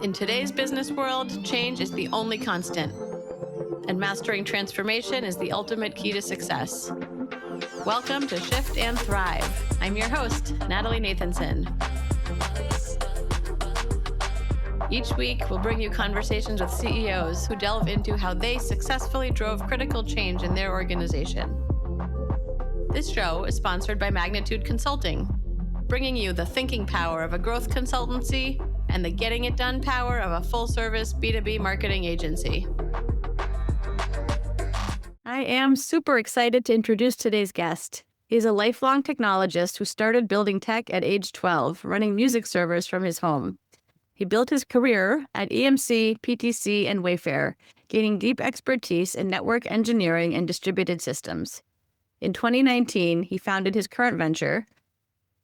In today's business world, change is the only constant, and mastering transformation is the ultimate key to success. Welcome to Shift and Thrive. I'm your host, Natalie Nathanson. Each week, we'll bring you conversations with CEOs who delve into how they successfully drove critical change in their organization. This show is sponsored by Magnitude Consulting, bringing you the thinking power of a growth consultancy and the getting it done power of a full-service B2B marketing agency. I am super excited to introduce today's guest. He's a lifelong technologist who started building tech at age 12, running music servers from his home. He built his career at EMC, PTC, and Wayfair, gaining deep expertise in network engineering and distributed systems. In 2019, he founded his current venture,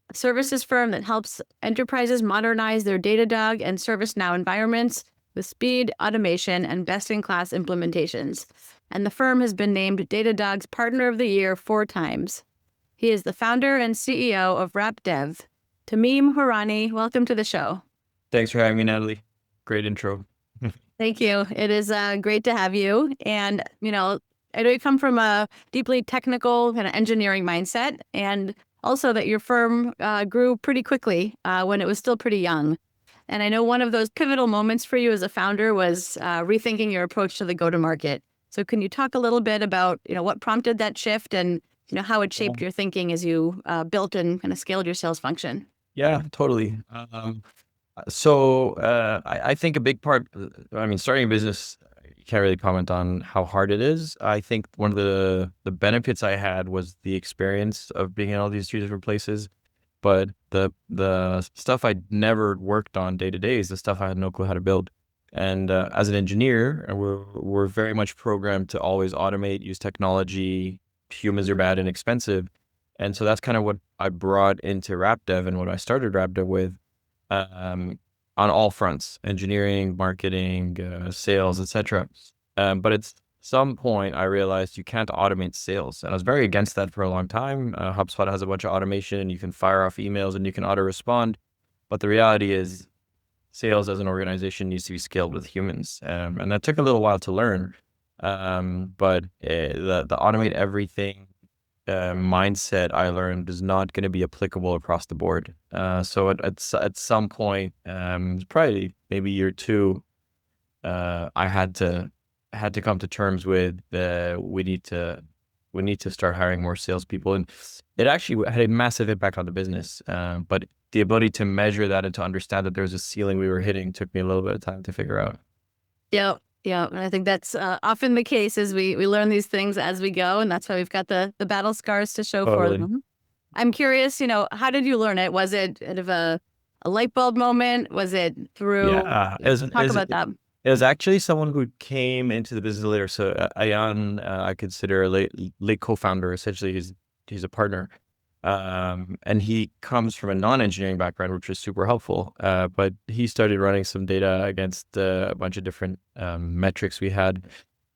a services firm that helps enterprises modernize their Datadog and ServiceNow environments with speed, automation, and best-in-class implementations. And the firm has been named Datadog's Partner of the Year 4 times. He is the founder and CEO of RapDev. Tameem Hourani, welcome to the show. Thanks for having me, Natalie. Great intro. Thank you. It is great to have you. And, I know you come from a deeply technical kind of engineering mindset, and also that your firm grew pretty quickly when it was still pretty young. And I know one of those pivotal moments for you as a founder was rethinking your approach to the go-to-market. So can you talk a little bit about, what prompted that shift and, how it shaped your thinking as you built and kind of scaled your sales function? Yeah, totally. I think a big part, starting a business, you can't really comment on how hard it is. I think one of the benefits I had was the experience of being in all these 2 different places. But the stuff I'd never worked on day to day is the stuff I had no clue how to build. And as an engineer, we're very much programmed to always automate, use technology. Humans are bad and expensive. And so that's kind of what I brought into RapDev and what I started RapDev with on all fronts: engineering, marketing, sales, etc. But at some point, I realized you can't automate sales. And I was very against that for a long time. HubSpot has a bunch of automation. You can fire off emails and you can auto-respond. But the reality is sales as an organization needs to be scaled with humans. And that took a little while to learn. But the automate everything mindset I learned is not going to be applicable across the board. So at some point, probably maybe year 2, I had to come to terms with we need to start hiring more salespeople, and it actually had a massive impact on the business. But the ability to measure that and to understand that there was a ceiling we were hitting took me a little bit of time to figure out. Yeah. And I think that's often the case is we learn these things as we go, and that's why we've got the battle scars to show for them. I'm curious, how did you learn it? Was it kind of a light bulb moment? Was it through? Yeah, talk about that. It was actually someone who came into the business later. So Ayan, I consider a late co-founder. Essentially, he's a partner. And he comes from a non-engineering background, which was super helpful. But he started running some data against a bunch of different metrics we had.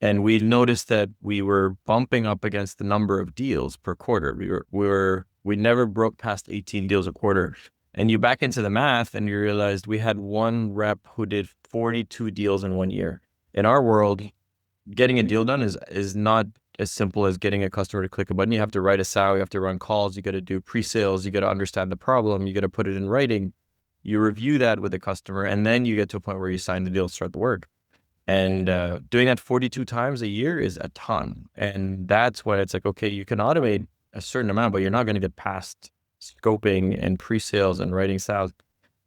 And we noticed that we were bumping up against the number of deals per quarter. We never broke past 18 deals a quarter. And you back into the math and you realized we had one rep who did 42 deals in 1 year. In our world, getting a deal done is not as simple as getting a customer to click a button. You have to write a SOW, you have to run calls, you got to do pre-sales, you got to understand the problem, you got to put it in writing. You review that with the customer, and then you get to a point where you sign the deal, start the work. And doing that 42 times a year is a ton. And that's why it's like, okay, you can automate a certain amount, but you're not going to get past scoping and pre-sales and writing SOWs.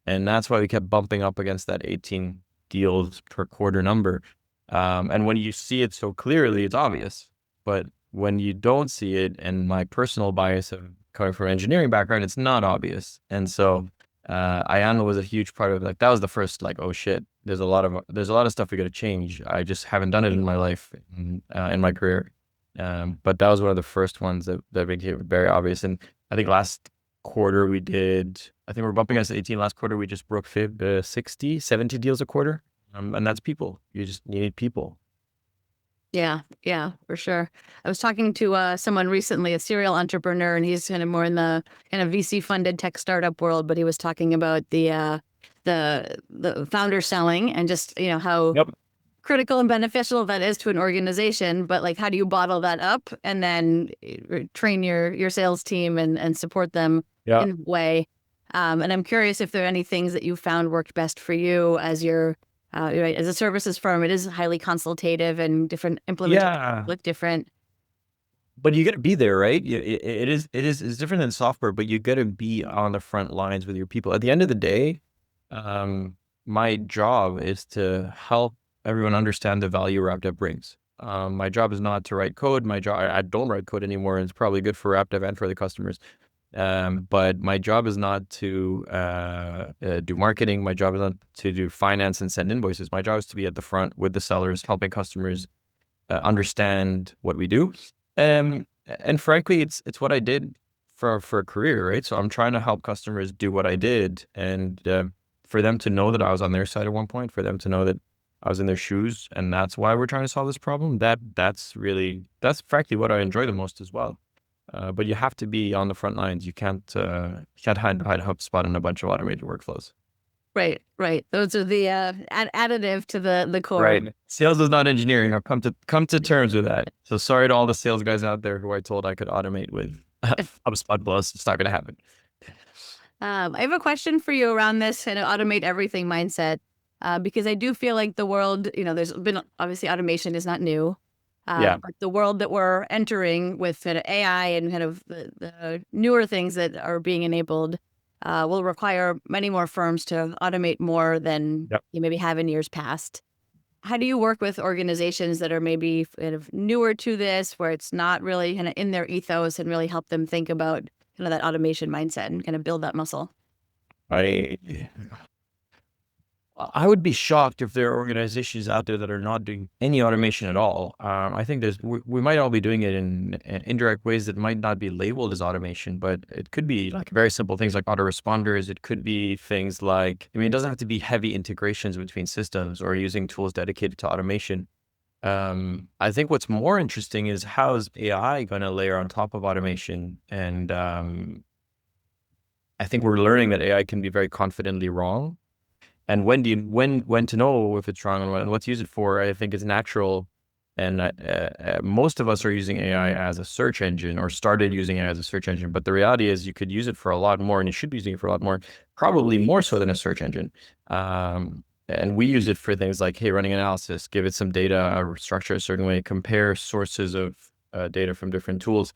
And that's why we kept bumping up against that 18 deals per quarter number. And when you see it so clearly, it's obvious. But when you don't see it, and my personal bias of coming from an engineering background, it's not obvious. And so Ayan was a huge part of that was the first oh shit, there's a lot of stuff we got to change. I just haven't done it in my life, in my career. But that was one of the first ones that became very obvious. And I think last quarter we're bumping against 18. Last quarter we just broke 60, 70 deals a quarter. And that's people. You need people. Yeah, for sure. I was talking to someone recently, a serial entrepreneur, and he's kind of more in the kind of VC funded tech startup world, but he was talking about the the founder selling and just, how Yep. critical and beneficial that is to an organization, but like how do you bottle that up and then train your sales team and support them Yeah. in a way. And I'm curious if there are any things that you found worked best for you as your right, as a services firm. It is highly consultative and different implementations Yeah. look different. But you got to be there, right? It's different than software, but you got to be on the front lines with your people. At the end of the day, my job is to help everyone understand the value RapDev brings. My job is not to write code. I don't write code anymore, and it's probably good for RapDev and for the customers. But my job is not to do marketing. My job is not to do finance and send invoices. My job is to be at the front with the sellers, helping customers understand what we do. And frankly, it's what I did for a career, right? So I'm trying to help customers do what I did, and for them to know that I was on their side at one point, for them to know that I was in their shoes, and that's why we're trying to solve this problem. That's frankly what I enjoy the most as well. But you have to be on the front lines. You can't hide HubSpot in a bunch of automated workflows. Right, right. Those are the additive to the core. Right. Sales is not engineering. I've come to terms with that. So sorry to all the sales guys out there who I told I could automate with HubSpot Plus. It's not going to happen. I have a question for you around this kind of automate everything mindset, because I do feel like the world, there's been obviously automation is not new, Yeah. but the world that we're entering with kind of AI and kind of the newer things that are being enabled will require many more firms to automate more than Yep. you maybe have in years past. How do you work with organizations that are maybe kind of newer to this, where it's not really kind of in their ethos, and really help them think about kind of that automation mindset and kind of build that muscle? I would be shocked if there are organizations out there that are not doing any automation at all. I think we might all be doing it in indirect ways that might not be labeled as automation, but it could be like very simple things like autoresponders. It could be things like, it doesn't have to be heavy integrations between systems or using tools dedicated to automation. I think what's more interesting is how is AI going to layer on top of automation? And I think we're learning that AI can be very confidently wrong. And when to know if it's wrong and what to use it for, I think is natural. And most of us are using AI as a search engine or started using it as a search engine. But the reality is you could use it for a lot more, and you should be using it for a lot more, probably more so than a search engine. And we use it for things like, hey, running analysis, give it some data, structure a certain way, compare sources of data from different tools.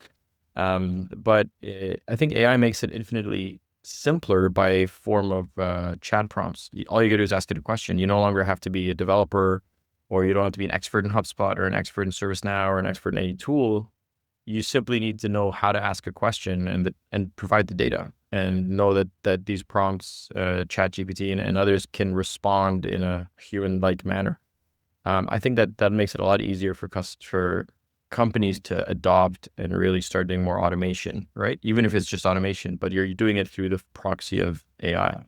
But I think AI makes it infinitely simpler by form of chat prompts. All you gotta do is ask it a question. You no longer have to be a developer, or you don't have to be an expert in HubSpot or an expert in ServiceNow or an expert in any tool. You simply need to know how to ask a question and provide the data, and know that these prompts, ChatGPT and others, can respond in a human-like manner. I think that makes it a lot easier for companies to adopt and really start doing more automation, right? Even if it's just automation, but you're doing it through the proxy of AI.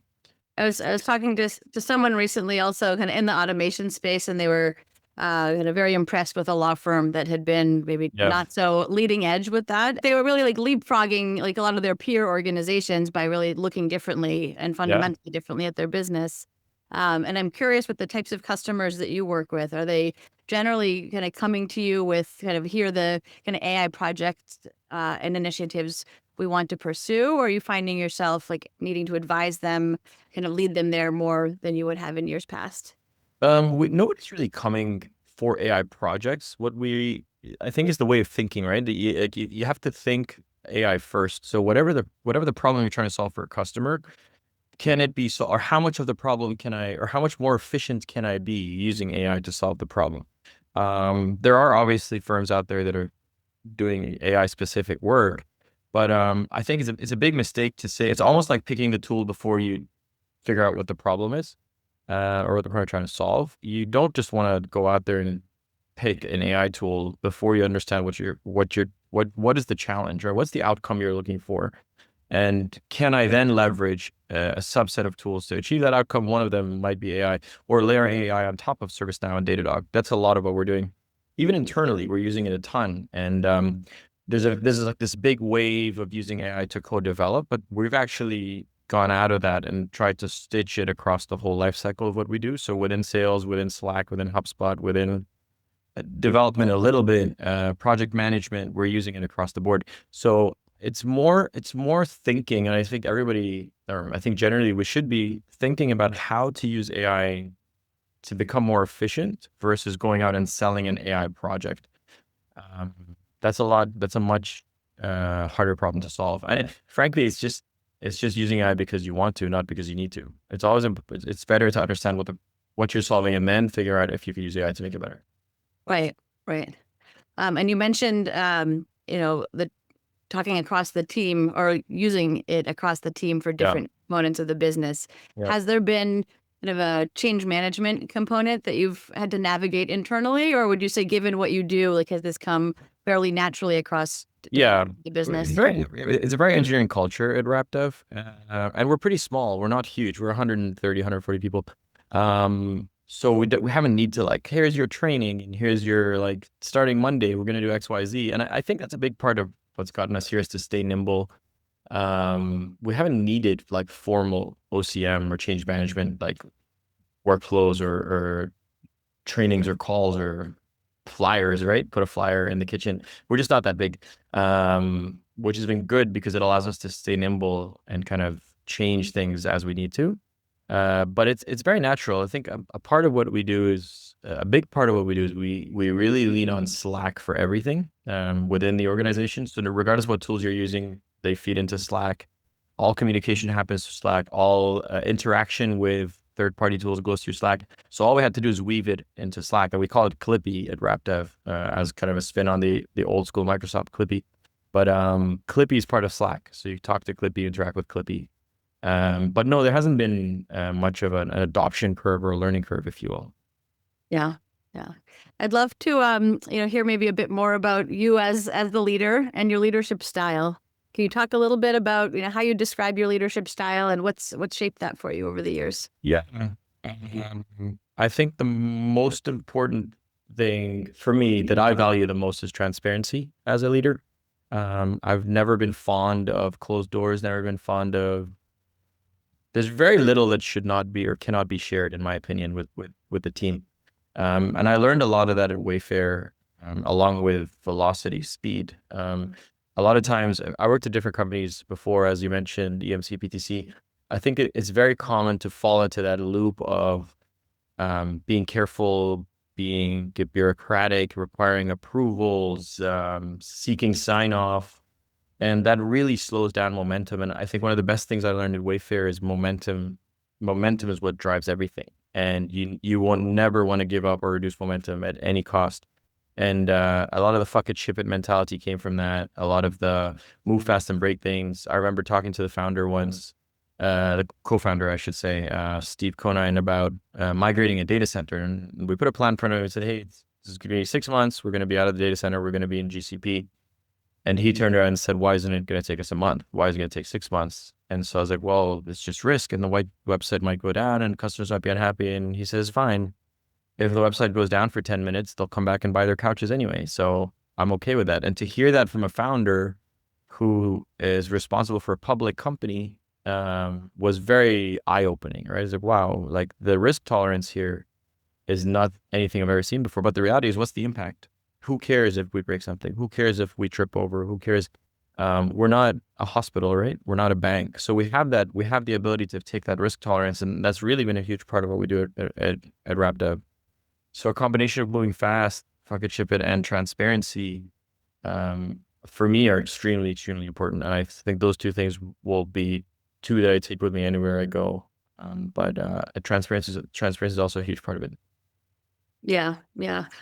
I was talking to someone recently, also kind of in the automation space, and they were kind of very impressed with a law firm that had been maybe not so leading edge with that. They were really like leapfrogging like a lot of their peer organizations by really looking differently and fundamentally differently at their business. And I'm curious with the types of customers that you work with. Are they generally kind of coming to you with kind of here the kind of AI projects and initiatives we want to pursue, or are you finding yourself like needing to advise them, kind of lead them there more than you would have in years past? Nobody's really coming for AI projects. I think is the way of thinking, right? You have to think AI first. So whatever the problem you're trying to solve for a customer, can it be or how much of the problem or how much more efficient can I be using AI to solve the problem? There are obviously firms out there that are doing AI specific work, but I think it's a big mistake to say it's almost like picking the tool before you figure out what the problem is, or what the problem you're trying to solve. You don't just want to go out there and pick an AI tool before you understand what is the challenge, or what's the outcome you're looking for. And can I then leverage a subset of tools to achieve that outcome? One of them might be AI, or layer AI on top of ServiceNow and Datadog. That's a lot of what we're doing. Even internally, we're using it a ton. And there's like this big wave of using AI to co-develop, but we've actually gone out of that and tried to stitch it across the whole life cycle of what we do. So within sales, within Slack, within HubSpot, within development a little bit, project management, we're using it across the board. So it's more thinking. And I think everybody, or I think generally we should be thinking about how to use AI to become more efficient versus going out and selling an AI project. That's a much harder problem to solve. And frankly, it's just using AI because you want to, not because you need to. It's better to understand what you're solving and then figure out if you can use AI to make it better. Right. And you mentioned, the talking across the team or using it across the team for different components of the business. Yeah. Has there been kind of a change management component that you've had to navigate internally, or would you say, given what you do, like, has this come fairly naturally across the business? It's a very engineering culture at RapDev, and we're pretty small. We're not huge. We're 130, 140 people. So we haven't need to, like, here's your training and here's your, like, starting Monday, we're going to do X, Y, Z. And I think that's a big part of what's gotten us here is to stay nimble. We haven't needed like formal OCM or change management, like workflows or trainings or calls or flyers, right? Put a flyer in the kitchen. We're just not that big, which has been good because it allows us to stay nimble and kind of change things as we need to. But it's very natural. I think a big part of what we do is we really lean on Slack for everything within the organization. So regardless of what tools you're using, they feed into Slack. All communication happens through Slack. All interaction with third-party tools goes through Slack. So all we had to do is weave it into Slack, and we call it Clippy at RapDev as kind of a spin on the old school Microsoft Clippy. But Clippy is part of Slack, so you talk to Clippy, interact with Clippy. But no, there hasn't been much of an adoption curve or a learning curve, if you will. Yeah. I'd love to hear maybe a bit more about you as the leader and your leadership style. Can you talk a little bit about how you describe your leadership style and what's shaped that for you over the years? Yeah. I think the most important thing for me that I value the most is transparency as a leader. I've never been fond of closed doors, never been fond of, there's very little that should not be or cannot be shared, in my opinion, with the team. And I learned a lot of that at Wayfair, along with velocity, speed. A lot of times, I worked at different companies before, as you mentioned, EMC, PTC. I think it's very common to fall into that loop of being careful, being bureaucratic, requiring approvals, seeking sign-off. And that really slows down momentum. And I think one of the best things I learned at Wayfair is momentum. Momentum is what drives everything. And you won't never want to give up or reduce momentum at any cost. And a lot of the fuck it, ship it mentality came from that. A lot of the move fast and break things. I remember talking to the founder once, the co-founder, I should say, Steve Conine, about migrating a data center. And we put a plan in front of him and said, hey, this is going to be 6 months. We're going to be out of the data center. We're going to be in GCP. And he turned around and said, why isn't it going to take us a month? Why is it going to take 6 months? And so I was like, well, it's just risk. And the website might go down and customers might be unhappy. And he says, fine. If the website goes down for 10 minutes, they'll come back and buy their couches anyway. So I'm okay with that. And to hear that from a founder who is responsible for a public company was very eye-opening, right? It's like, wow, like the risk tolerance here is not anything I've ever seen before. But the reality is, what's the impact? Who cares if we break something? Who cares if we trip over? Who cares? We're not a hospital, right? We're not a bank. So we have the ability to take that risk tolerance. And that's really been a huge part of what we do at RapDev. So a combination of moving fast, fuck it, ship it, and transparency, for me, are extremely, extremely important. And I think those two things will be two that I take with me anywhere I go. But transparency is also a huge part of it. Yeah.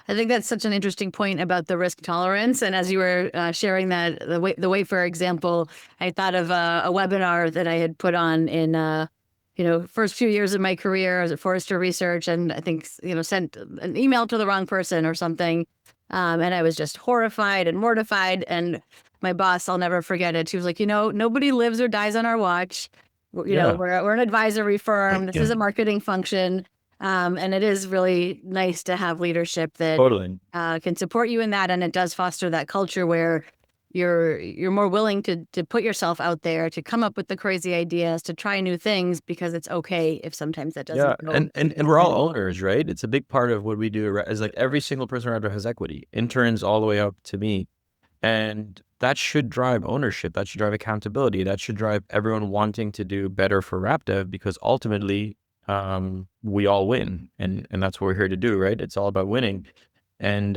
I think that's such an interesting point about the risk tolerance. And as you were sharing that, the Wayfair example, I thought of a webinar that I had put on in first few years of my career. I was at Forrester Research, and I think sent an email to the wrong person or something, and I was just horrified and mortified. And my boss, I'll never forget it. She was like, nobody lives or dies on our watch. We're an advisory firm. This is a marketing function. And it is really nice to have leadership that totally can support you in that. And it does foster that culture where, you're more willing to put yourself out there, to come up with the crazy ideas, to try new things, because it's okay if sometimes that Yeah, doesn't go. and we're all owners, right? It's a big part of what we do. Is like every single person around has equity, interns all the way up to me, and that should drive ownership. That should drive accountability. That should drive everyone wanting to do better for RapDev, because ultimately, we all win, and that's what we're here to do, right? It's all about winning, and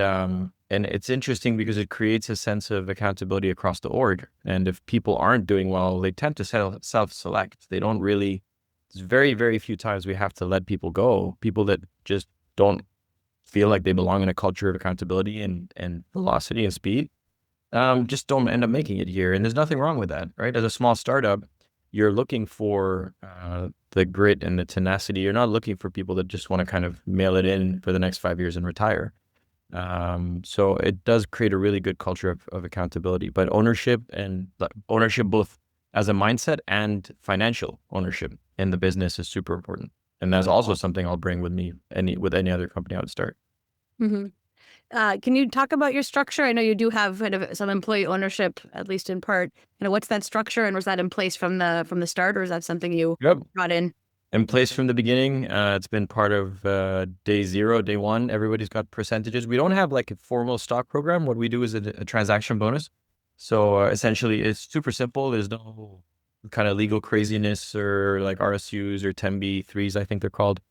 it's interesting because it creates a sense of accountability across the org. And if people aren't doing well, they tend to self-select. They don't really. It's very, very few times we have to let people go. People that just don't feel like they belong in a culture of accountability and velocity and speed, just don't end up making it here. And there's nothing wrong with that, right? As a small startup, you're looking for the grit and the tenacity. You're not looking for people that just want to kind of mail it in for the next 5 years and retire. So it does create a really good culture of accountability, but ownership both as a mindset and financial ownership in the business is super important. And that's also something I'll bring with me with any other company I would start. Mm-hmm. Can you talk about your structure? I know you do have kind of some employee ownership, at least in part. What's that structure, and was that in place from the start, or is that something you brought in? In place from the beginning. It's been part of day zero, day one. Everybody's got percentages. We don't have like a formal stock program. What we do is a transaction bonus. So essentially, it's super simple. There's no kind of legal craziness or like RSUs or 10b3s, I think they're called.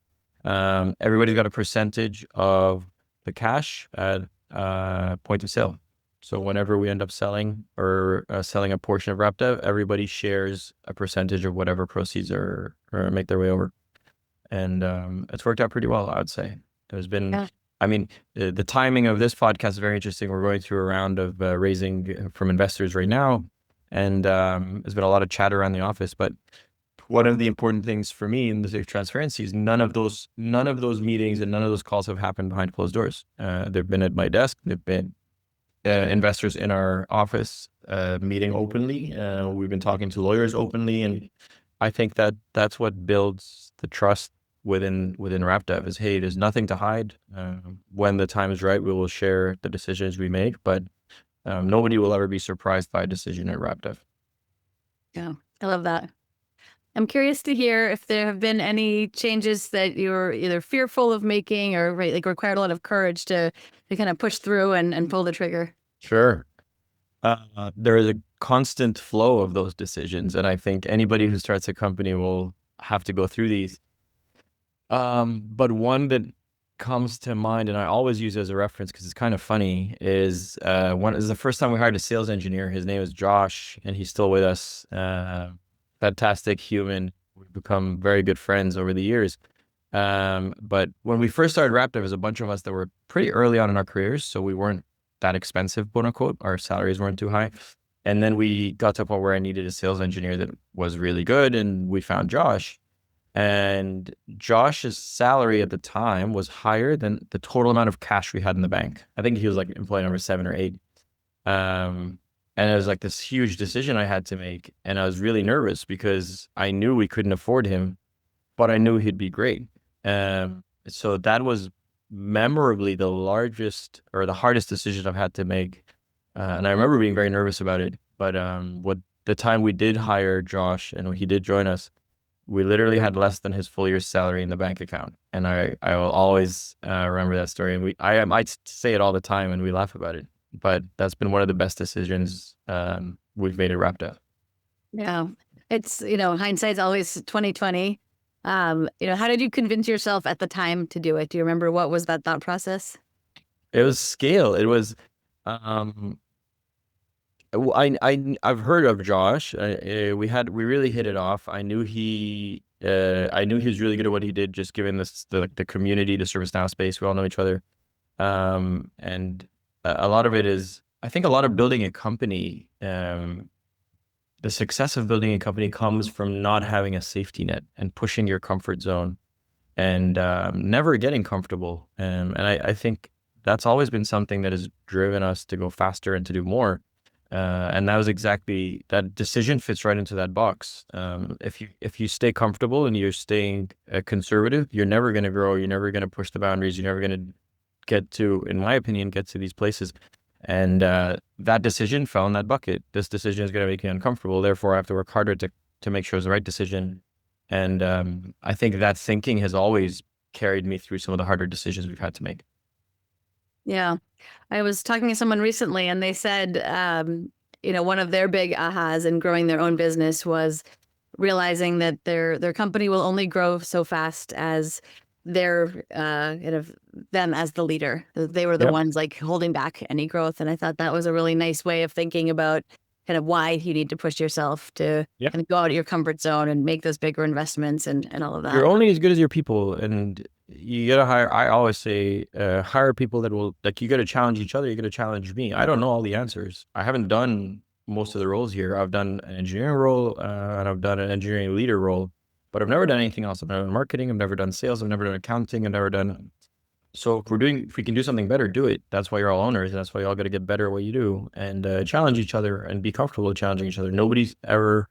Everybody's got a percentage of the cash at point of sale. So whenever we end up selling or selling a portion of RapDev, everybody shares a percentage of whatever proceeds or make their way over. And it's worked out pretty well, I would say. There's been, I mean, the timing of this podcast is very interesting. We're going through a round of raising from investors right now. And there's been a lot of chatter around the office. But one of the important things for me in the transparency is none of those meetings and none of those calls have happened behind closed doors. They've been at my desk. They've been investors in our office meeting openly. We've been talking to lawyers openly, and I think that's what builds the trust within RapDev is, hey, there's nothing to hide. When the time is right, we will share the decisions we make, but nobody will ever be surprised by a decision at RapDev. Yeah, I love that. I'm curious to hear if there have been any changes that you're either fearful of making or required a lot of courage to kind of push through and pull the trigger. Sure. There is a constant flow of those decisions. And I think anybody who starts a company will have to go through these. But one that comes to mind, and I always use it as a reference because it's kind of funny, is the first time we hired a sales engineer. His name is Josh, and he's still with us. Fantastic human. We've become very good friends over the years. But when we first started RapDev, there was a bunch of us that were pretty early on in our careers. So we weren't that expensive, quote unquote. Our salaries weren't too high. And then we got to a point where I needed a sales engineer that was really good. And we found Josh. And Josh's salary at the time was higher than the total amount of cash we had in the bank. I think he was like employee number 7 or 8. And it was like this huge decision I had to make. And I was really nervous because I knew we couldn't afford him, but I knew he'd be great. So that was memorably the largest or the hardest decision I've had to make. And I remember being very nervous about it. But the time we did hire Josh and he did join us, we literally had less than his full year's salary in the bank account. And I will always remember that story. And I might say it all the time and we laugh about it. But that's been one of the best decisions we've made at RapDev. Yeah, it's, hindsight's always 2020. How did you convince yourself at the time to do it? Do you remember what was that thought process? It was scale. It was, I've heard of Josh. We really hit it off. I knew he was really good at what he did, just given the community, the ServiceNow space. We all know each other. And a lot of it is, I think a lot of building a company, the success of building a company comes from not having a safety net and pushing your comfort zone and never getting comfortable. And I think that's always been something that has driven us to go faster and to do more. And that was exactly, that decision fits right into that box. If you stay comfortable and you're staying conservative, you're never going to grow. You're never going to push the boundaries. You're never going to in my opinion, get to these places. And that decision fell in that bucket. This decision is going to make me uncomfortable. Therefore, I have to work harder to make sure it's the right decision. And I think that thinking has always carried me through some of the harder decisions we've had to make. Yeah. I was talking to someone recently and they said, one of their big ahas in growing their own business was realizing that their company will only grow so fast as their them as the leader. They were the Yep. ones like holding back any growth. And I thought that was a really nice way of thinking about kind of why you need to push yourself to Yeah. kind of go out of your comfort zone and make those bigger investments and all of You're that. only as good as your people, and you gotta hire. I always say, hire people that will like. You gotta challenge each other. You gotta challenge me. I don't know all the answers. I haven't done most of the roles here. I've done an engineering role, and I've done an engineering leader role, but I've never done anything else. I've never done marketing. I've never done sales. I've never done accounting. I've never done. So if we can do something better, do it. That's why you're all owners. That's why you all got to get better at what you do and challenge each other and be comfortable challenging each other. Nobody's ever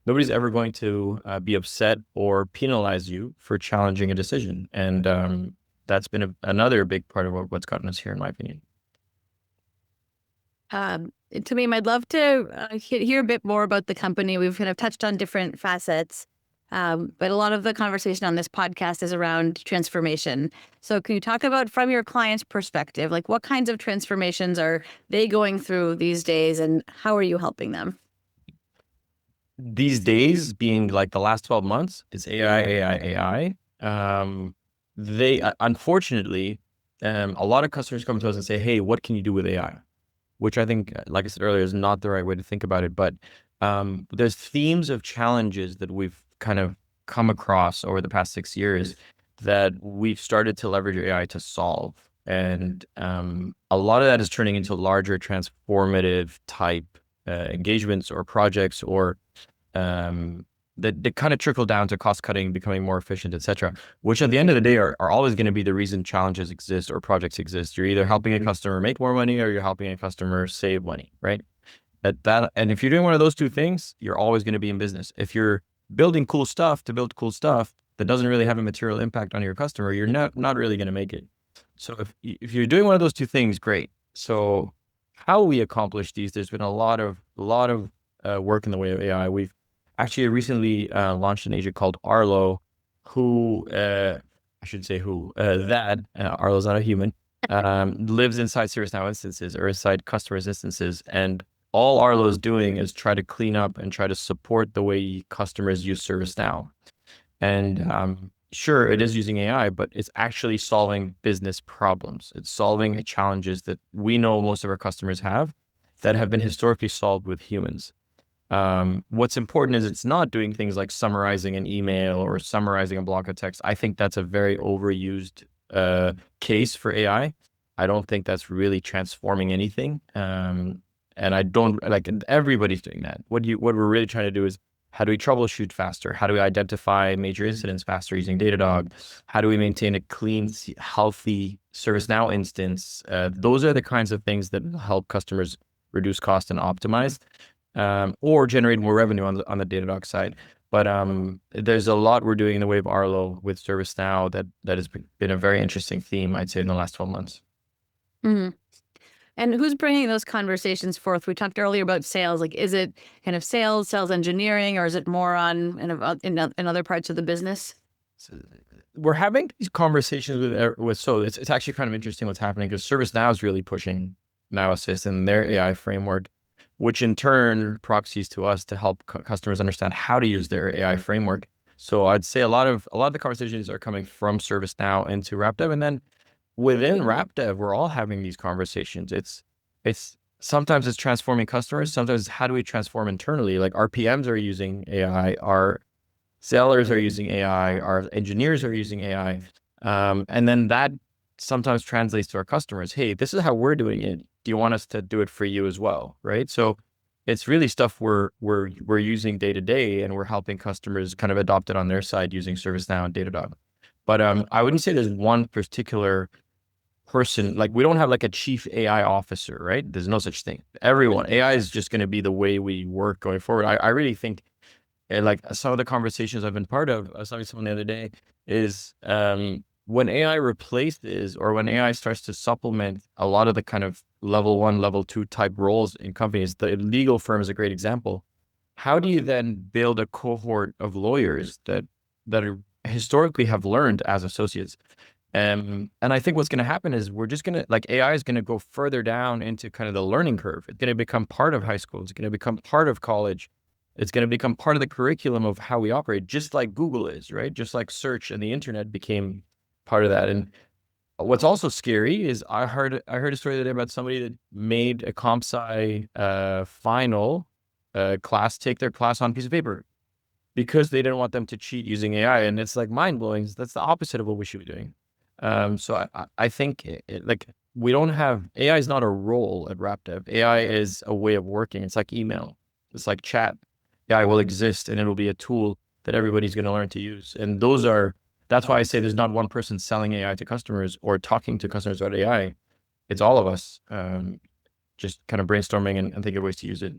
going to be upset or penalize you for challenging a decision. And that's been another big part of what's gotten us here, in my opinion. Tameem, I'd love to hear a bit more about the company. We've kind of touched on different facets, but a lot of the conversation on this podcast is around transformation. So can you talk about, from your client's perspective, like what kinds of transformations are they going through these days and how are you helping them? These days, being like the last 12 months, it's AI. They unfortunately, a lot of customers come to us and say, "Hey, what can you do with AI?" Which I think, like I said earlier, is not the right way to think about it. But there's themes of challenges that we've kind of come across over the past 6 years that we've started to leverage AI to solve. And a lot of that is turning into larger transformative type engagements or projects or that kind of trickle down to cost cutting, becoming more efficient, etc. Which at the end of the day are always going to be the reason challenges exist or projects exist. You're either helping a customer make more money or you're helping a customer save money, right? And if you're doing one of those two things, you're always going to be in business. If you're building cool stuff to build cool stuff that doesn't really have a material impact on your customer, you're not really going to make it. So if you're doing one of those two things, great. So how we accomplish these, there's been a lot of work in the way of AI. We've actually recently launched an agent called Arlo, who I should say Arlo's not a human, lives inside ServiceNow instances or inside customers' instances, and all Arlo is doing is try to clean up and try to support the way customers use ServiceNow. And sure, it is using AI, but it's actually solving business problems. It's solving challenges that we know most of our customers have that have been historically solved with humans. What's important is it's not doing things like summarizing an email or summarizing a block of text. I think that's a very overused case for AI. I don't think that's really transforming anything. And I don't like everybody's doing that. What we're really trying to do is how do we troubleshoot faster? How do we identify major incidents faster using Datadog? How do we maintain a clean, healthy ServiceNow instance? Those are the kinds of things that help customers reduce cost and optimize. Or generate more revenue on the Datadog side. But there's a lot we're doing in the way of Arlo with ServiceNow that has been a very interesting theme, I'd say, in the last 12 months. Mm-hmm. And who's bringing those conversations forth? We talked earlier about sales. Like, is it kind of sales engineering, or is it more on in other parts of the business? So we're having these conversations so it's actually kind of interesting what's happening because ServiceNow is really pushing Now Assist and their AI framework, which in turn proxies to us to help customers understand how to use their AI framework. So I'd say a lot of the conversations are coming from ServiceNow into RapDev, and then within RapDev, we're all having these conversations. It's sometimes it's transforming customers. Sometimes it's how do we transform internally? Like our PMs are using AI, our sellers are using AI, our engineers are using AI, and then that sometimes translates to our customers. Hey, this is how we're doing it. Do you want us to do it for you as well? Right. So it's really stuff we're using day to day, and we're helping customers kind of adopt it on their side using ServiceNow and Datadog. But I wouldn't say there's one particular person. Like we don't have like a chief AI officer, right? There's no such thing. Everyone, AI is just going to be the way we work going forward. I really think like some of the conversations I've been part of, I was talking to someone the other day, is when AI replaces, or when AI starts to supplement a lot of the kind of level one, level two type roles in companies, the legal firm is a great example. How do you then build a cohort of lawyers that are, historically have learned as associates? And I think what's going to happen is we're just going to, like, AI is going to go further down into kind of the learning curve. It's going to become part of high school. It's going to become part of college. It's going to become part of the curriculum of how we operate, just like Google is, right? Just like search and the internet became part of that. And what's also scary is I heard a story the other day about somebody that made a comp sci final class take their class on a piece of paper because they didn't want them to cheat using AI. And it's like mind blowing. That's the opposite of what we should be doing. So I think like we don't have, AI is not a role at RapDev. AI is a way of working. It's like email. It's like chat. AI will exist and it'll be a tool that everybody's going to learn to use. And that's why I say there's not one person selling AI to customers or talking to customers about AI. It's all of us just kind of brainstorming and thinking of ways to use it.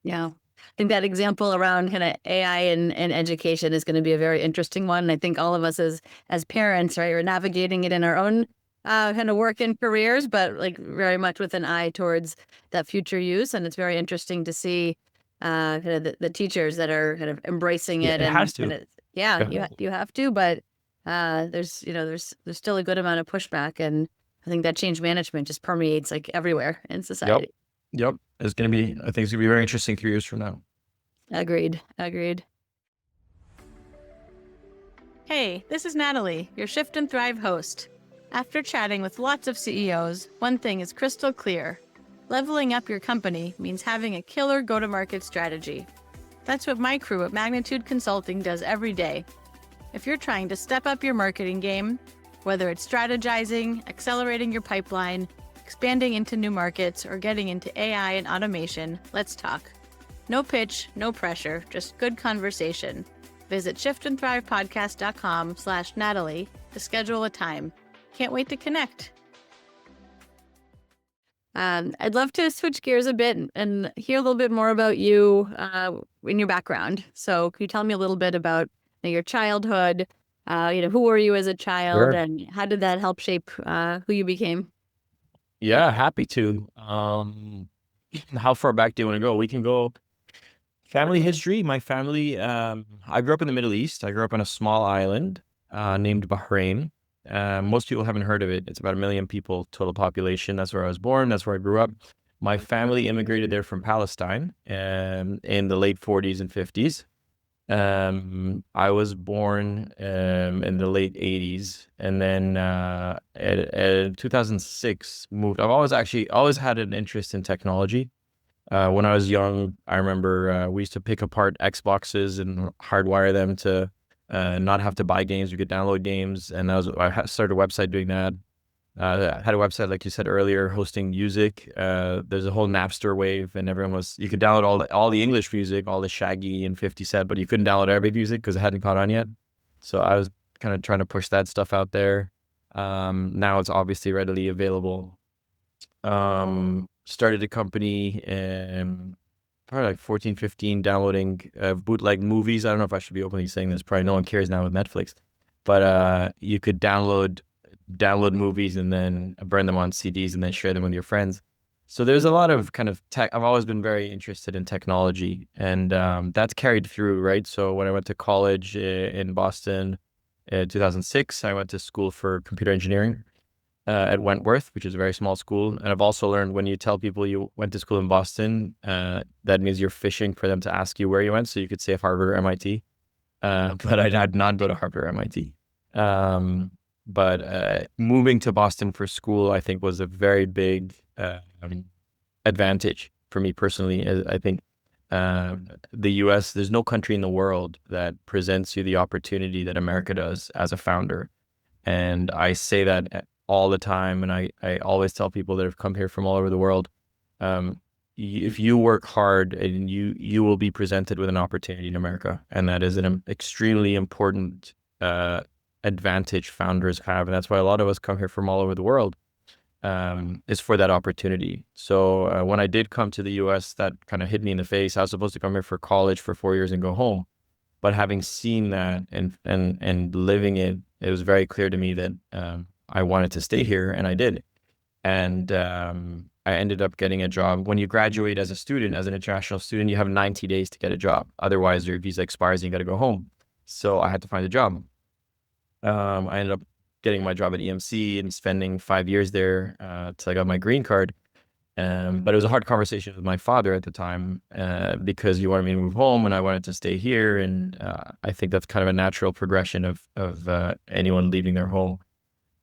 Yeah. I think that example around kind of AI and education is going to be a very interesting one. I think all of us as parents, right, are navigating it in our own kind of work and careers, but like very much with an eye towards that future use. And it's very interesting to see kind of the teachers that are kind of embracing it. It And has to. kind of, yeah, you have to, but there's still a good amount of pushback, and I think that change management just permeates like everywhere in society. Yep. It's going to be, I think it's going to be very interesting 3 years from now. Agreed. Hey, this is Natalie, your Shift and Thrive host. After chatting with lots of CEOs, one thing is crystal clear. Leveling up your company means having a killer go-to-market strategy. That's what my crew at Magnitude Consulting does every day. If you're trying to step up your marketing game, whether it's strategizing, accelerating your pipeline, expanding into new markets, or getting into AI and automation, let's talk. No pitch, no pressure, just good conversation. Visit shiftandthrivepodcast.com/Natalie to schedule a time. Can't wait to connect. I'd love to switch gears a bit and hear a little bit more about you in your background. So can you tell me a little bit about your childhood? Who were you as a child, Sure. and how did that help shape who you became? Yeah, happy to. How far back do you want to go? We can go family history. My family, I grew up in the Middle East. I grew up on a small island named Bahrain. Most people haven't heard of it. It's about 1 million people total population. That's where I was born. That's where I grew up. My family immigrated there from Palestine in the late 40s and 50s. I was born in the late 80s, and then at 2006 moved. I've always had an interest in technology. When I was young, I remember we used to pick apart Xboxes and hardwire them to not have to buy games. We could download games, and I started a website doing that. I had a website, like you said earlier, hosting music. There's a whole Napster wave, and you could download all the English music, all the Shaggy and 50 Cent, but you couldn't download Arabic music because it hadn't caught on yet. So I was kind of trying to push that stuff out there. Now it's obviously readily available. Started a company probably like 14, 15, downloading bootleg movies. I don't know if I should be openly saying this. Probably no one cares now with Netflix. But you could download movies and then burn them on CDs and then share them with your friends. So there's a lot of kind of tech. I've always been very interested in technology, and that's carried through, right? So when I went to college in Boston in 2006, I went to school for computer engineering at Wentworth, which is a very small school. And I've also learned when you tell people you went to school in Boston, that means you're fishing for them to ask you where you went. So you could say Harvard or MIT. But I did not go to Harvard or MIT. But moving to Boston for school, I think, was a very big advantage for me personally. I think the US, there's no country in the world that presents you the opportunity that America does as a founder. And I say that all the time. And I always tell people that have come here from all over the world, if you work hard, and you will be presented with an opportunity in America. And that is an extremely important advantage founders have. And that's why a lot of us come here from all over the world, is for that opportunity. So when I did come to the US, that kind of hit me in the face. I was supposed to come here for college for 4 years and go home. But having seen that and living it, it was very clear to me that I wanted to stay here, and I did. And I ended up getting a job. When you graduate as a student, as an international student, you have 90 days to get a job. Otherwise, your visa expires and you got to go home. So I had to find a job. I ended up getting my job at EMC and spending 5 years there till I got my green card. But it was a hard conversation with my father at the time because he wanted me to move home and I wanted to stay here. And I think that's kind of a natural progression of anyone leaving their home.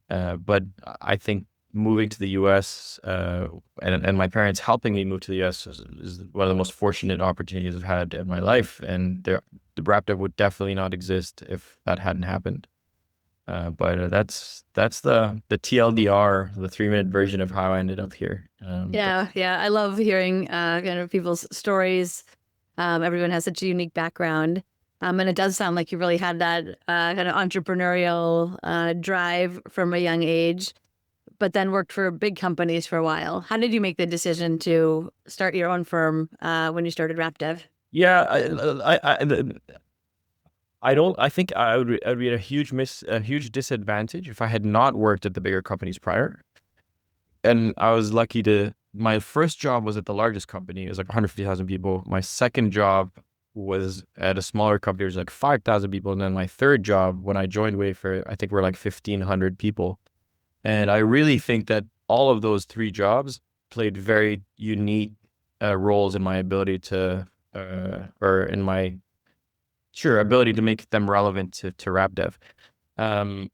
But I think moving to the US and my parents helping me move to the US is one of the most fortunate opportunities I've had in my life. And the RapDev would definitely not exist if that hadn't happened. But that's the TLDR, the 3-minute version of how I ended up here. Yeah, I love hearing kind of people's stories. Everyone has such a unique background. And it does sound like you really had that kind of entrepreneurial drive from a young age, but then worked for big companies for a while. How did you make the decision to start your own firm when you started RapDev? Yeah, I think I would be at a huge disadvantage if I had not worked at the bigger companies prior. And I was lucky my first job was at the largest company. It was like 150,000 people. My second job was at a smaller company. It was like 5,000 people. And then my third job, when I joined Wayfair, I think we're like 1,500 people. And I really think that all of those 3 jobs played very unique roles in my ability to, or in my ability to make them relevant to RapDev.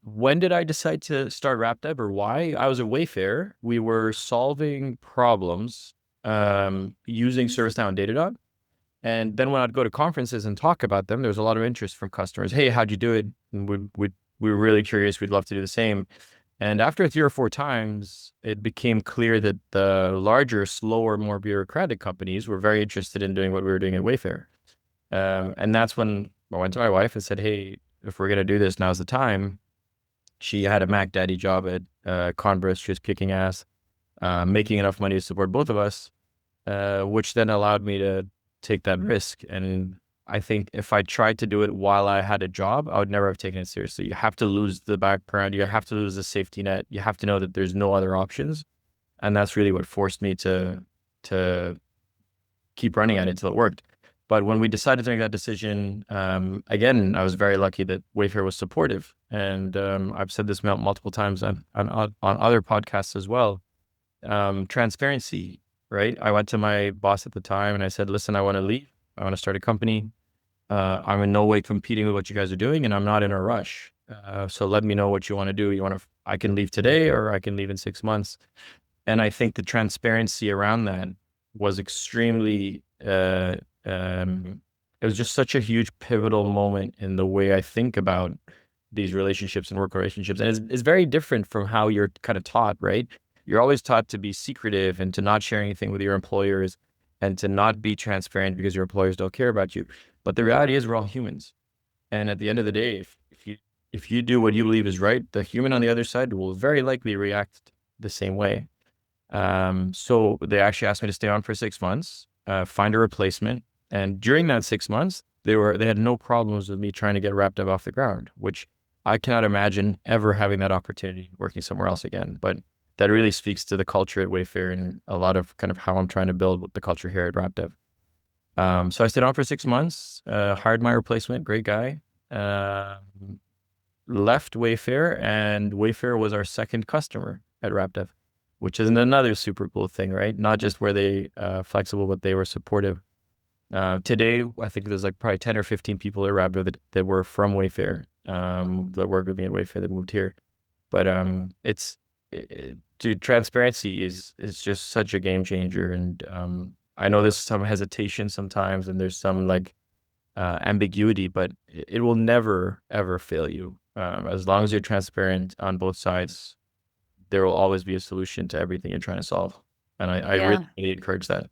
When did I decide to start RapDev, or why? I was at Wayfair. We were solving problems using ServiceNow and Datadog. And then when I'd go to conferences and talk about them, there was a lot of interest from customers. Hey, how'd you do it? And we were really curious. We'd love to do the same. And after 3 or 4 times, it became clear that the larger, slower, more bureaucratic companies were very interested in doing what we were doing at Wayfair. And that's when I went to my wife and said, hey, if we're going to do this, now's the time. She had a Mac Daddy job at Converse. She was kicking ass, making enough money to support both of us, which then allowed me to take that risk. And I think if I tried to do it while I had a job, I would never have taken it seriously. You have to lose the background. You have to lose the safety net. You have to know that there's no other options. And that's really what forced me to keep running at it until it worked. But when we decided to make that decision, again, I was very lucky that Wayfair was supportive. And I've said this multiple times on other podcasts as well. Transparency, right? I went to my boss at the time and I said, listen, I want to leave. I want to start a company. I'm in no way competing with what you guys are doing, and I'm not in a rush. So let me know what you want to do. I can leave today, or I can leave in 6 months. And I think the transparency around that was extremely, it was just such a huge pivotal moment in the way I think about these relationships and work relationships. And it's very different from how you're kind of taught, right? You're always taught to be secretive and to not share anything with your employers and to not be transparent because your employers don't care about you. But the reality is we're all humans. And at the end of the day, if you do what you believe is right, the human on the other side will very likely react the same way. So they actually asked me to stay on for 6 months, find a replacement. And during that 6 months, they had no problems with me trying to get RapDev off the ground, which I cannot imagine ever having that opportunity working somewhere else again. But that really speaks to the culture at Wayfair and a lot of kind of how I'm trying to build the culture here at RapDev. So I stayed on for 6 months, hired my replacement, great guy, left Wayfair, and Wayfair was our second customer at RapDev, which is another super cool thing, right? Not just were they flexible, but they were supportive. Today, I think there's like probably 10 or 15 people at RapDev that were from Wayfair, that work with me at Wayfair that moved here. But dude, transparency is just such a game changer. And I know there's some hesitation sometimes and there's some like ambiguity, but it will never, ever fail you. As long as you're transparent on both sides, there will always be a solution to everything you're trying to solve. And I really encourage that.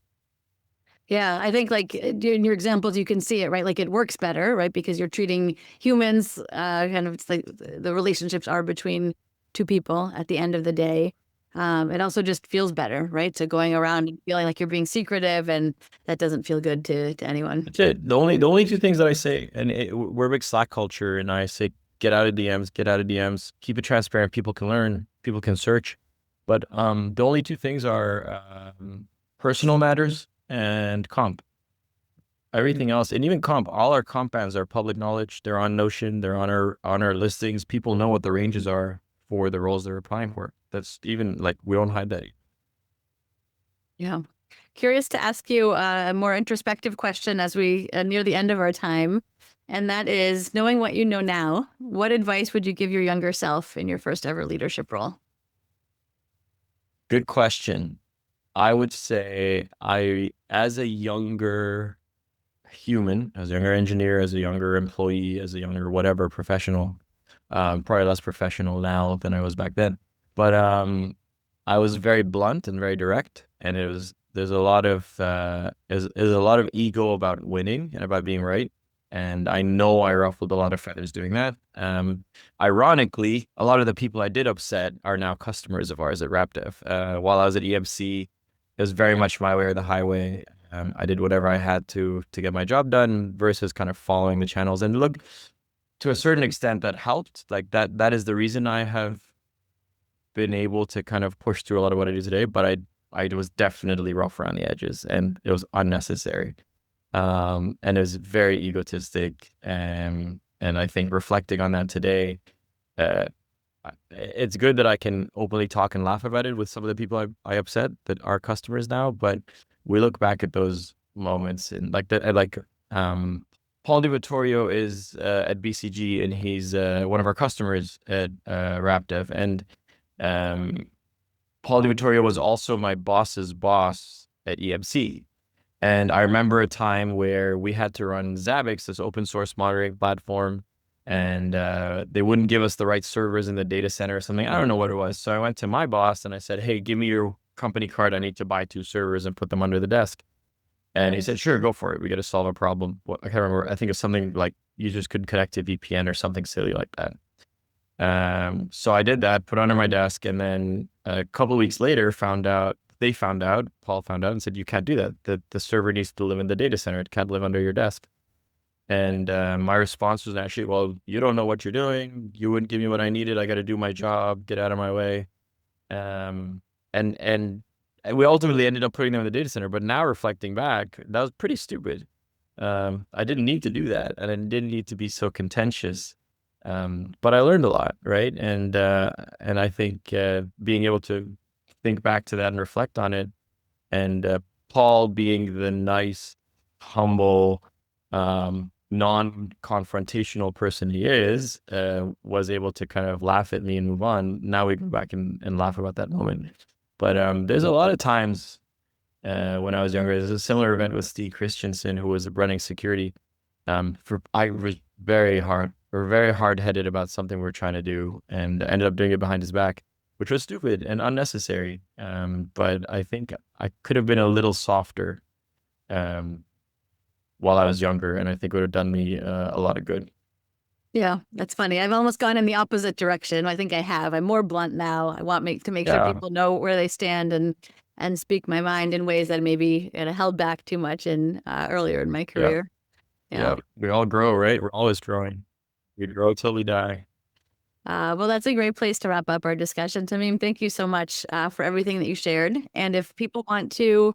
Yeah, I think like in your examples, you can see it, right? Like it works better, right? Because you're treating humans kind of, it's like the relationships are between 2 people at the end of the day. It also just feels better, right? So going around and feeling like you're being secretive, and that doesn't feel good to anyone. That's it. The only two things that I say, and we're a big Slack culture, and I say get out of DMs, get out of DMs, keep it transparent. People can learn, people can search, but the only two things are personal matters and comp. Everything else, and even comp, all our comp bands are public knowledge. They're on Notion. They're on our listings. People know what the ranges are for the roles they're applying for. That's even like we don't hide that. Yeah. Curious to ask you a more introspective question as we near the end of our time. And that is, knowing what you know now, what advice would you give your younger self in your first ever leadership role? Good question. I would say as a younger human, as a younger engineer, as a younger employee, as a younger whatever professional, probably less professional now than I was back then. But I was very blunt and very direct, and there's a lot of there's a lot of ego about winning and about being right. And I know I ruffled a lot of feathers doing that. Ironically, a lot of the people I did upset are now customers of ours at RapDev. While I was at EMC, it was very much my way or the highway. I did whatever I had to get my job done versus kind of following the channels. And look, to a certain extent, that helped. Like that is the reason I have been able to kind of push through a lot of what I do today. But I was definitely rough around the edges, and it was unnecessary. And it was very egotistic. And I think reflecting on that today, uh, it's good that I can openly talk and laugh about it with some of the people I upset that are customers now. But we look back at those moments, and Paul DiVittorio is at BCG, and he's one of our customers at RapDev. And Paul DiVittorio was also my boss's boss at EMC. And I remember a time where we had to run Zabbix, this open source monitoring platform, and they wouldn't give us the right servers in the data center or something. I don't know what it was. So I went to my boss and I said, hey, give me your company card. I need to buy 2 servers and put them under the desk. And he said, sure, go for it. We got to solve a problem. I can't remember. I think it's something like users could connect to VPN or something silly like that. So I did that, put it under my desk, and then a couple of weeks later Paul found out and said, you can't do that. The server needs to live in the data center. It can't live under your desk. And my response was actually, well, you don't know what you're doing. You wouldn't give me what I needed. I got to do my job, get out of my way. And we ultimately ended up putting them in the data center. But now reflecting back, that was pretty stupid. I didn't need to do that, and I didn't need to be so contentious. But I learned a lot, right? And I think being able to think back to that and reflect on it, and Paul being the nice, humble, non-confrontational person he is, was able to kind of laugh at me and move on. Now we go back and laugh about that moment. But there's a lot of times when I was younger, there's a similar event with Steve Christensen, who was running security. I was very hard-headed about something we were trying to do, and ended up doing it behind his back, which was stupid and unnecessary. But I think I could have been a little softer while I was younger, and I think it would have done me a lot of good. Yeah, that's funny. I've almost gone in the opposite direction. I think I have. I'm more blunt now. I want to make sure people know where they stand and speak my mind in ways that maybe held back too much in earlier in my career. Yeah, we all grow, right? We're always growing. We grow till we die. Well, that's a great place to wrap up our discussion. Tameem, thank you so much for everything that you shared. And if people want to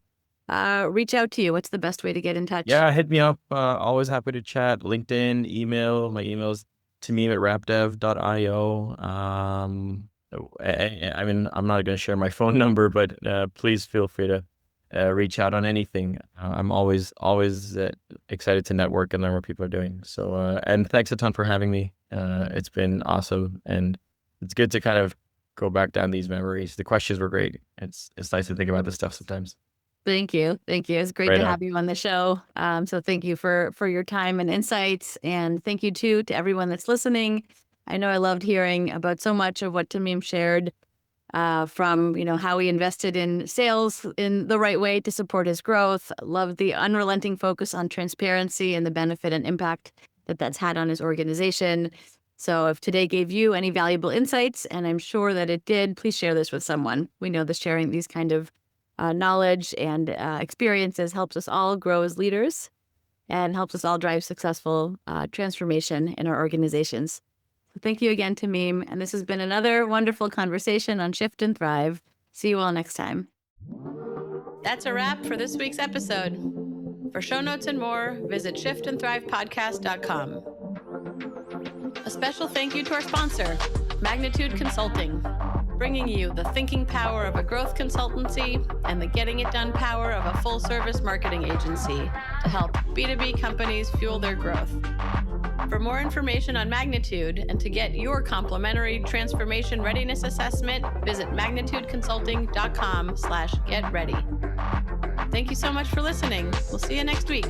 reach out to you, what's the best way to get in touch? Yeah, hit me up. Always happy to chat. LinkedIn, email. My email is tameem@rapdev.io. I mean, I'm not going to share my phone number, but please feel free to reach out on anything. I'm always excited to network and learn what people are doing. So, and thanks a ton for having me. It's been awesome, and it's good to kind of go back down these memories. The questions were great. It's nice to think about this stuff sometimes. Thank you. Thank you. It's great to have you on the show. So thank you for your time and insights. And thank you too to everyone that's listening. I know I loved hearing about so much of what Tameem shared, from how he invested in sales in the right way to support his growth. Loved the unrelenting focus on transparency and the benefit and impact that that's had on his organization. So if today gave you any valuable insights, and I'm sure that it did, please share this with someone. We know that sharing these kind of knowledge and experiences helps us all grow as leaders and helps us all drive successful transformation in our organizations. So thank you again, Tameem. And this has been another wonderful conversation on Shift and Thrive. See you all next time. That's a wrap for this week's episode. For show notes and more, visit shiftandthrivepodcast.com. A special thank you to our sponsor, Magnitude Consulting, bringing you the thinking power of a growth consultancy and the getting it done power of a full-service marketing agency to help B2B companies fuel their growth. For more information on Magnitude and to get your complimentary transformation readiness assessment, visit magnitudeconsulting.com/getready. Thank you so much for listening. We'll see you next week.